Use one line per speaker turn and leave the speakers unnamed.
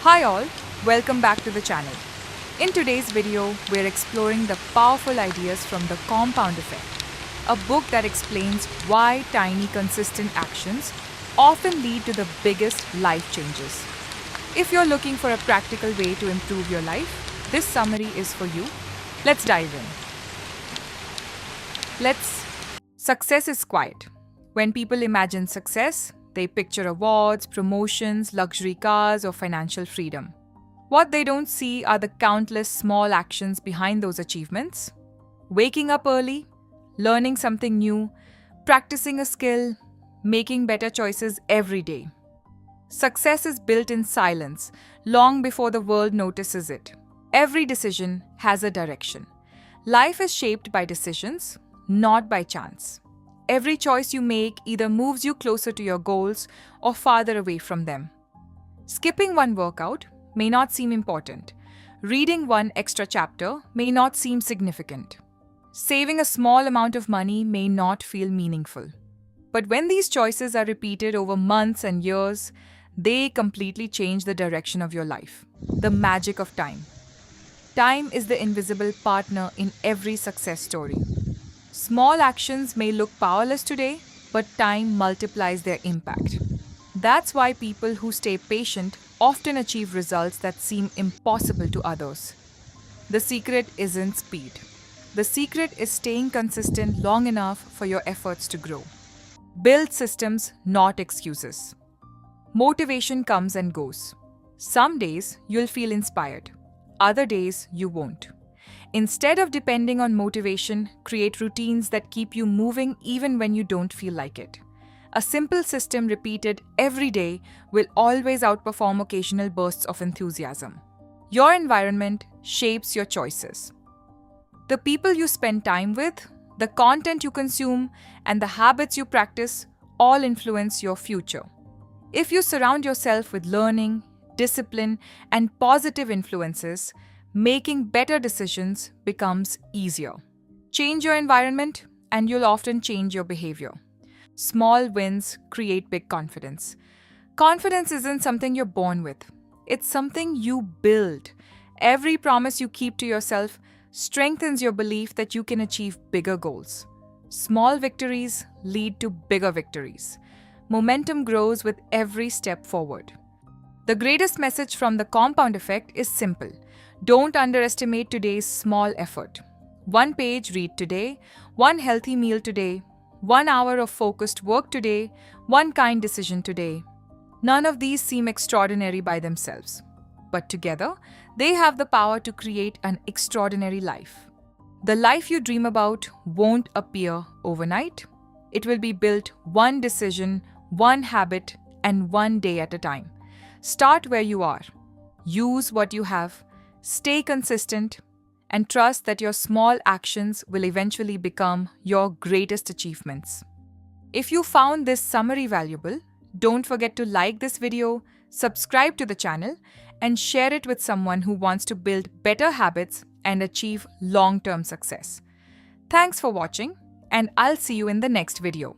Hi all, welcome back to the channel. In today's video, we're exploring the powerful ideas from The Compound Effect, a book that explains why tiny consistent actions often lead to the biggest life changes. If you're looking for a practical way to improve your life, this summary is for you. Let's dive in. Let's Success is quiet. When people imagine success, they picture awards, promotions, luxury cars, or financial freedom. What they don't see are the countless small actions behind those achievements. Waking up early, learning something new, practicing a skill, making better choices every day. Success is built in silence, long before the world notices it. Every decision has a direction. Life is shaped by decisions, not by chance. Every choice you make either moves you closer to your goals or farther away from them. Skipping one workout may not seem important. Reading one extra chapter may not seem significant. Saving a small amount of money may not feel meaningful. But when these choices are repeated over months and years, they completely change the direction of your life. The magic of time. Time is the invisible partner in every success story. Small actions may look powerless today, but time multiplies their impact. That's why people who stay patient often achieve results that seem impossible to others. The secret isn't speed. The secret is staying consistent long enough for your efforts to grow. Build systems, not excuses. Motivation comes and goes. Some days you'll feel inspired, other days you won't. Instead of depending on motivation, create routines that keep you moving even when you don't feel like it. A simple system repeated every day will always outperform occasional bursts of enthusiasm. Your environment shapes your choices. The people you spend time with, the content you consume, and the habits you practice all influence your future. If you surround yourself with learning, discipline, and positive influences, making better decisions becomes easier. Change your environment, and you'll often change your behavior. Small wins create big confidence. Confidence isn't something you're born with, it's something you build. Every promise you keep to yourself strengthens your belief that you can achieve bigger goals. Small victories lead to bigger victories. Momentum grows with every step forward. The greatest message from The Compound Effect is simple. Don't underestimate today's small effort. One page read today, one healthy meal today, 1 hour of focused work today, one kind decision today. None of these seem extraordinary by themselves, but together, they have the power to create an extraordinary life. The life you dream about won't appear overnight. It will be built one decision, one habit, and one day at a time. Start where you are. Use what you have. Stay consistent and trust that your small actions will eventually become your greatest achievements. If you found this summary valuable, don't forget to like this video, subscribe to the channel, and share it with someone who wants to build better habits and achieve long-term success. Thanks for watching, and I'll see you in the next video.